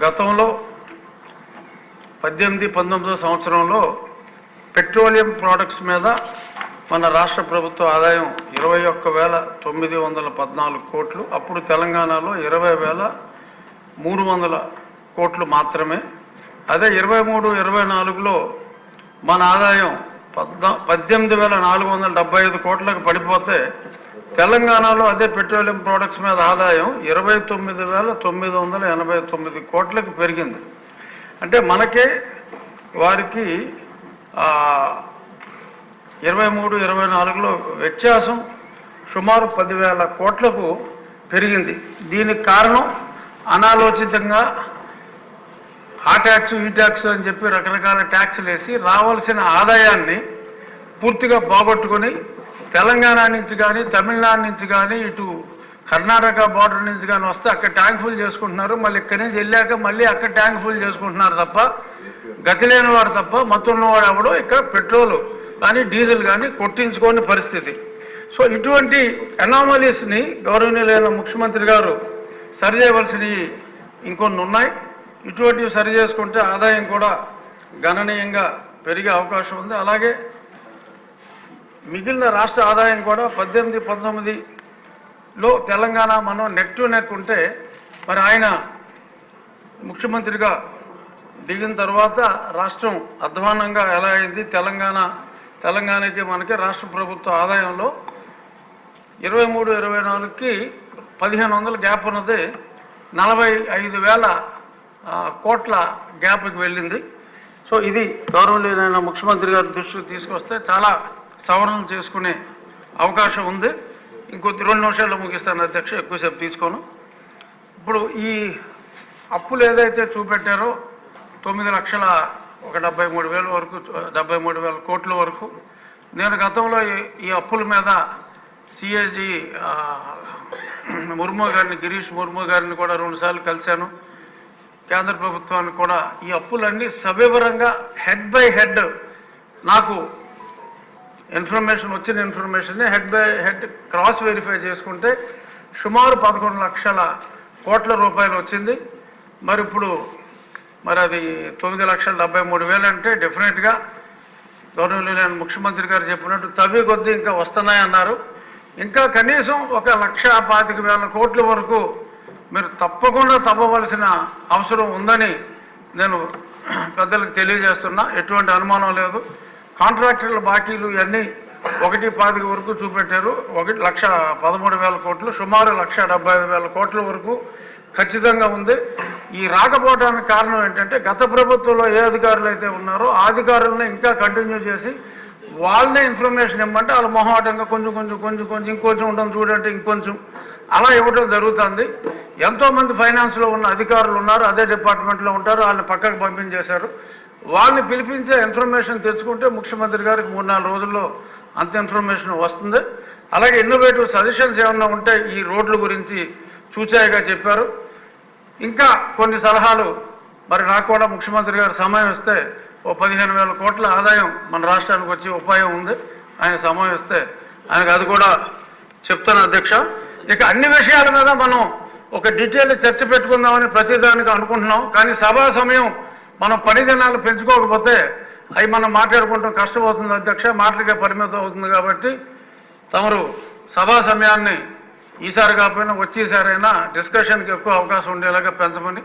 గతంలో 18-19 సంవత్సరంలో petroleum products మీద మన రాష్ట్ర ప్రభుత్వ ఆదాయం 21,914 కోట్లు. అప్పుడు తెలంగాణలో 20,300 కోట్లు మాత్రమే. అదే 23-24లో మన ఆదాయం 18,475 కోట్లకు పడిపోతే తెలంగాణలో అదే పెట్రోలియం ప్రోడక్ట్స్ మీద ఆదాయం 29,989 కోట్లకు పెరిగింది. అంటే మనకే వారికి 23-24లో వ్యత్యాసం సుమారు 10,000 కోట్లకు పెరిగింది. దీనికి కారణం అనాలోచితంగా ఆ ట్యాక్స్ ఈ ట్యాక్స్ అని చెప్పి రకరకాల ట్యాక్సులు వేసి రావాల్సిన ఆదాయాన్ని పూర్తిగా పోగొట్టుకొని తెలంగాణ నుంచి కానీ తమిళనాడు నుంచి కానీ ఇటు కర్ణాటక బార్డర్ నుంచి కానీ వస్తే అక్కడ ట్యాంక్ ఫుల్ చేసుకుంటున్నారు. మళ్ళీ ఇక్కడి నుంచి వెళ్ళాక మళ్ళీ అక్కడ ట్యాంక్ ఫుల్ చేసుకుంటున్నారు తప్ప గతి లేని వాడు తప్ప మత్తున్నవాడు ఎవడో ఇక్కడ పెట్రోలు కానీ డీజిల్ కానీ కొట్టించుకోని పరిస్థితి. సో ఇటువంటి అనామలీస్ని గౌరవనీయులైన ముఖ్యమంత్రి గారు సరిచేయవలసినవి ఇంకొన్ని ఉన్నాయి. ఇటువంటివి సరి చేసుకుంటే ఆదాయం కూడా గణనీయంగా పెరిగే అవకాశం ఉంది. అలాగే మిగిలిన రాష్ట్ర ఆదాయం కూడా 18-19లో తెలంగాణ మనం నెక్ టు నెక్ ఉంటే మరి ఆయన ముఖ్యమంత్రిగా దిగిన తర్వాత రాష్ట్రం అధ్వానంగా ఎలా అయింది. తెలంగాణకి మనకి రాష్ట్ర ప్రభుత్వ ఆదాయంలో 23-24కి 1,500 గ్యాప్ ఉన్నది 45,000 కోట్ల గ్యాప్కి వెళ్ళింది. సో ఇది గౌరవనీయులైన ముఖ్యమంత్రి గారి దృష్టికి తీసుకొస్తే చాలా సవరణలు చేసుకునే అవకాశం ఉంది. ఇంకొద్ది 2 నిమిషాల్లో ముగిస్తాను అధ్యక్ష, ఎక్కువసేపు తీసుకోను. ఇప్పుడు ఈ అప్పులు ఏదైతే చూపెట్టారో 9,73,000 వరకు 73,000 కోట్ల వరకు, నేను గతంలో ఈ అప్పుల మీద సిఏజీ ముర్ము గారిని గిరీష్ ముర్ము గారిని కూడా 2 సార్లు కలిశాను. కేంద్ర ప్రభుత్వానికి కూడా ఈ అప్పులన్నీ సవివరంగా హెడ్ బై హెడ్ నాకు వచ్చిన ఇన్ఫర్మేషన్ని head by head cross verify చేసుకుంటే సుమారు 11 లక్షల కోట్ల రూపాయలు వచ్చింది. మరి ఇప్పుడు అది 9,73,000 అంటే డెఫినెట్గా గౌరవనీయులైన ముఖ్యమంత్రి గారు చెప్పినట్టు తవ్వి కొద్దీ ఇంకా వస్తున్నాయన్నారు. ఇంకా కనీసం 1,25,000 కోట్ల వరకు మీరు తప్పకుండా తవ్వవలసిన అవసరం ఉందని నేను పెద్దలకు తెలియజేస్తున్నా. ఎటువంటి అనుమానం లేదు. కాంట్రాక్టర్ల బాకీలు ఇవన్నీ 1,25,000 వరకు చూపెట్టారు. 1,13,000 కోట్లు, సుమారు 1,75,000 కోట్ల వరకు ఖచ్చితంగా ఉంది. ఈ రాకపోవడానికి కారణం ఏంటంటే గత ప్రభుత్వంలో ఏ అధికారులు అయితే ఉన్నారో ఆ అధికారులను ఇంకా కంటిన్యూ చేసి వాళ్ళనే ఇన్ఫర్మేషన్ ఇవ్వమంటే వాళ్ళు మొహమాటంగా కొంచెం ఇంకొంచెం ఉంటుంది చూడంటే ఇంకొంచెం అలా ఇవ్వడం జరుగుతుంది. ఎంతోమంది ఫైనాన్స్లో ఉన్న అధికారులు ఉన్నారు, అదే డిపార్ట్మెంట్లో ఉంటారు, వాళ్ళని పక్కకు పంపించేశారు. వాళ్ళని పిలిపించే ఇన్ఫర్మేషన్ తెచ్చుకుంటే ముఖ్యమంత్రి గారికి 3-4 రోజుల్లో అంత ఇన్ఫర్మేషన్ వస్తుంది. అలాగే ఇన్నోవేటివ్ సజెషన్స్ ఏమన్నా ఉంటే ఈ రోడ్ల గురించి చూచాయిగా చెప్పారు. ఇంకా కొన్ని సలహాలు మరి నాకు కూడా ముఖ్యమంత్రి గారు సమయం ఇస్తే 15,000 కోట్ల ఆదాయం మన రాష్ట్రానికి వచ్చే ఉపాయం ఉంది. ఆయన సమయం ఇస్తే ఆయనకు అది కూడా చెప్తాను అధ్యక్ష. ఇక అన్ని విషయాల మీద మనం ఒక డీటెయిల్ చర్చ పెట్టుకుందామని ప్రతిదానికి అనుకుంటున్నాం. కానీ సభా సమయం మనం 10 దినాలు పెంచుకోకపోతే అవి మనం మాట్లాడుకుంటాం కష్టమవుతుంది అధ్యక్ష, మాటలకే పరిమితం అవుతుంది. కాబట్టి తమరు సభా సమయాన్ని ఈసారి కాకపోయినా వచ్చేసారైనా డిస్కషన్కి ఎక్కువ అవకాశం ఉండేలాగా పెంచమని